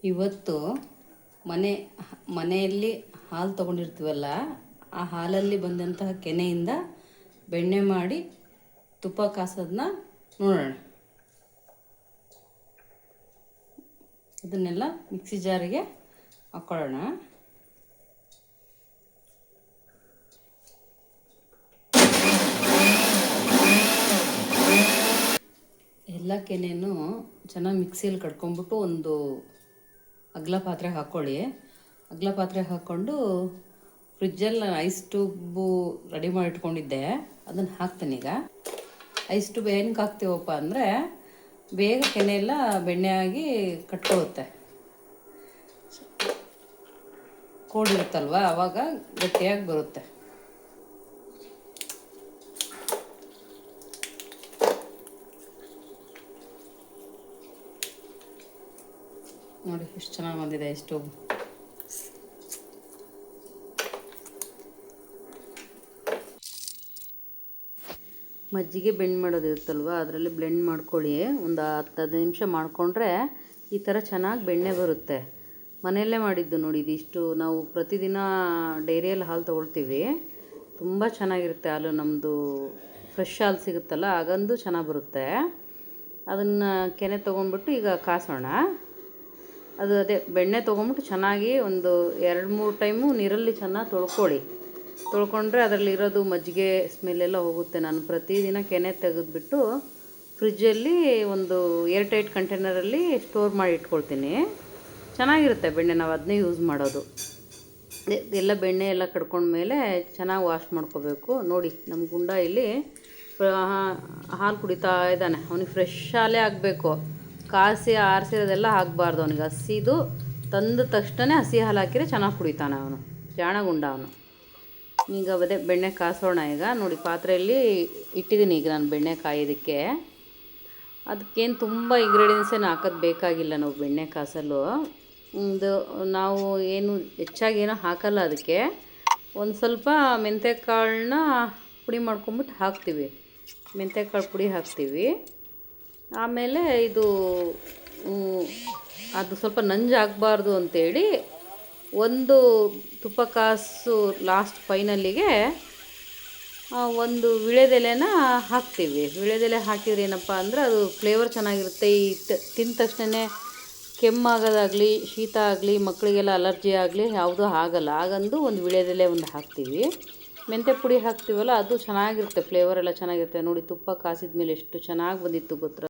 ಇವತ್ತು ಮನೆಯಲ್ಲಿ ಹಾಲು ತೊಗೊಂಡಿರ್ತೀವಲ್ಲ, ಆ ಹಾಲಲ್ಲಿ ಬಂದಂತಹ ಕೆನೆಯಿಂದ ಬೆಣ್ಣೆ ಮಾಡಿ ತುಪ್ಪ ಕಾಸೋದನ್ನ ನೋಡೋಣ. ಇದನ್ನೆಲ್ಲ ಮಿಕ್ಸಿ ಜಾರಿಗೆ ಹಾಕ್ಕೊಳ್ಳೋಣ. ಎಲ್ಲ ಕೆನೆಯನ್ನು ಚೆನ್ನಾಗಿ ಮಿಕ್ಸಿಯಲ್ಲಿ ಕಡ್ಕೊಂಬಿಟ್ಟು ಒಂದು ಅಗಲ ಪಾತ್ರೆಗೆ ಹಾಕ್ಕೊಳ್ಳಿ. ಅಗಲ ಪಾತ್ರೆಗೆ ಹಾಕ್ಕೊಂಡು ಫ್ರಿಜ್ಜಲ್ಲಿ ನಾನು ಐಸ್ ಟ್ಯೂಬು ರೆಡಿ ಮಾಡಿ ಇಟ್ಕೊಂಡಿದ್ದೆ, ಅದನ್ನು ಹಾಕ್ತೀನಿ ಈಗ. ಐಸ್ ಟ್ಯೂಬ್ ಏನಕ್ಕೆ ಹಾಕ್ತೀವಪ್ಪ ಅಂದರೆ ಬೇಗ ಕೆನೆ ಎಲ್ಲ ಬೆಣ್ಣೆ ಆಗಿ ಕಟ್ಕೊಳ್ಳುತ್ತೆ. ಕೋಡಿರುತ್ತಲ್ವ, ಆವಾಗ ಗಟ್ಟಿಯಾಗಿ ಬರುತ್ತೆ. ನೋಡಿ ಎಷ್ಟು ಚೆನ್ನಾಗಿ ಬಂದಿದೆ ಐಸ್ ಟ್ಯೂಬ್. ಮಜ್ಜಿಗೆ ಬ್ಲೆಂಡ್ ಮಾಡೋದಿರುತ್ತಲ್ವ, ಅದರಲ್ಲಿ ಬ್ಲೆಂಡ್ ಮಾಡ್ಕೊಳ್ಳಿ. ಒಂದು 10-15 ನಿಮಿಷ ಮಾಡಿಕೊಂಡ್ರೆ ಈ ಥರ ಚೆನ್ನಾಗಿ ಬೆಣ್ಣೆ ಬರುತ್ತೆ. ಮನೆಯಲ್ಲೇ ಮಾಡಿದ್ದು ನೋಡಿ. ಇದಿಷ್ಟು ನಾವು ಪ್ರತಿದಿನ ಡೈರಿಯಲ್ಲಿ ಹಾಲು ತೊಗೊಳ್ತೀವಿ. ತುಂಬ ಚೆನ್ನಾಗಿರುತ್ತೆ ಹಾಲು. ನಮ್ಮದು ಫ್ರೆಶ್ ಹಾಲು ಸಿಗುತ್ತಲ್ಲ, ಆಗಂದು ಚೆನ್ನಾಗಿ ಬರುತ್ತೆ. ಅದನ್ನು ಕೆನೆ ತೊಗೊಂಡ್ಬಿಟ್ಟು ಈಗ ಕಾಸೋಣ. ಅದೇ ಬೆಣ್ಣೆ ತೊಗೊಂಬಿಟ್ಟು ಚೆನ್ನಾಗಿ ಒಂದು 2-3 ಟೈಮು ನೀರಲ್ಲಿ ಚೆನ್ನಾಗಿ ತೊಳ್ಕೊಂಡ್ರೆ ಅದರಲ್ಲಿರೋದು ಮಜ್ಜಿಗೆ ಸ್ಮೆಲ್ಲೆಲ್ಲ ಹೋಗುತ್ತೆ. ನಾನು ಪ್ರತಿದಿನ ಕೆನೆ ತೆಗೆದುಬಿಟ್ಟು ಫ್ರಿಜ್ಜಲ್ಲಿ ಒಂದು ಏರ್ಟೈಟ್ ಕಂಟೈನರಲ್ಲಿ ಸ್ಟೋರ್ ಮಾಡಿ ಇಟ್ಕೊಳ್ತೀನಿ. ಚೆನ್ನಾಗಿರುತ್ತೆ ಬೆಣ್ಣೆ, ನಾವು ಅದನ್ನೇ ಯೂಸ್ ಮಾಡೋದು. ಎಲ್ಲ ಬೆಣ್ಣೆ ಎಲ್ಲ ಕಡ್ಕೊಂಡ್ಮೇಲೆ ಚೆನ್ನಾಗಿ ವಾಶ್ ಮಾಡ್ಕೋಬೇಕು. ನೋಡಿ ನಮ್ಮ ಗುಂಡ ಇಲ್ಲಿ ಹಾಲು ಕುಡಿತಾ ಇದ್ದಾನೆ. ಅವನಿಗೆ ಫ್ರೆಶ್ ಹಾಲೇ ಆಗಬೇಕು. ಕಾಸಿ ಆರಿಸಿರೋದೆಲ್ಲ ಆಗಬಾರ್ದು. ಅವನಿಗೆ ಹಸಿದು ತಂದ ತಕ್ಷಣ ಹಸಿ ಹಾಲು ಹಾಕಿದ್ರೆ ಚೆನ್ನಾಗಿ ಕುಡಿತಾನೆ ಅವನು. ಜಾಣಗುಂಡ ಅವನು. ಈಗ ಅದೇ ಬೆಣ್ಣೆ ಕಾಸೋಣ. ಈಗ ನೋಡಿ ಪಾತ್ರೆಯಲ್ಲಿ ಇಟ್ಟಿದ್ದೀನಿ ಈಗ ನಾನು ಬೆಣ್ಣೆ ಕಾಯೋದಕ್ಕೆ. ಅದಕ್ಕೇನು ತುಂಬ ಇಂಗ್ರೀಡಿಯೆಂಟ್ಸ್ ಏನು ಹಾಕೋದು ಬೇಕಾಗಿಲ್ಲ. ನಾವು ಬೆಣ್ಣೆ ಕಾಸಲು ನಾವು ಏನು ಹೆಚ್ಚಾಗಿ ಏನೋ ಹಾಕಲ್ಲ. ಅದಕ್ಕೆ ಒಂದು ಸ್ವಲ್ಪ ಮೆಂತ್ಯಕಾಳನ್ನ ಪುಡಿ ಮಾಡ್ಕೊಂಬಿಟ್ಟು ಹಾಕ್ತೀವಿ. ಮೆಂತ್ಯಕಾಳು ಪುಡಿ ಹಾಕ್ತೀವಿ. ಆಮೇಲೆ ಅದು ಸ್ವಲ್ಪ ನಂಜಾಗಬಾರ್ದು ಅಂತೇಳಿ ಒಂದು ತುಪ್ಪ ಕಾಸು ಲಾಸ್ಟ್ ಫೈನಲ್ಲಿಗೆ ಒಂದು ವೀಳ್ಯದೆಲೆನ ಹಾಕ್ತೀವಿ. ವೀಳ್ಯದೆಲೆ ಹಾಕಿದ್ರೆ ಏನಪ್ಪ ಅಂದರೆ ಅದು ಫ್ಲೇವರ್ ಚೆನ್ನಾಗಿರುತ್ತೆ. ತಿಂದ ತಕ್ಷಣ ಕೆಮ್ಮಾಗೋದಾಗಲಿ, ಶೀತ ಆಗಲಿ, ಮಕ್ಕಳಿಗೆಲ್ಲ ಅಲರ್ಜಿ ಆಗಲಿ ಯಾವುದೂ ಆಗಲ್ಲ. ಆಗಂದು ಒಂದು ವೀಳ್ಯದೆಲೆ ಒಂದು ಹಾಕ್ತೀವಿ. ಮೆಂತ್ಯ ಪುಡಿ ಹಾಕ್ತೀವಲ್ಲ, ಅದು ಚೆನ್ನಾಗಿರುತ್ತೆ. ಫ್ಲೇವರ್ ಎಲ್ಲ ಚೆನ್ನಾಗಿರುತ್ತೆ. ನೋಡಿ ತುಪ್ಪ ಕಾಸಿದ ಮೇಲೆ ಎಷ್ಟು ಚೆನ್ನಾಗಿ ಬಂದಿತ್ತು ಗೊತ್ತಾ.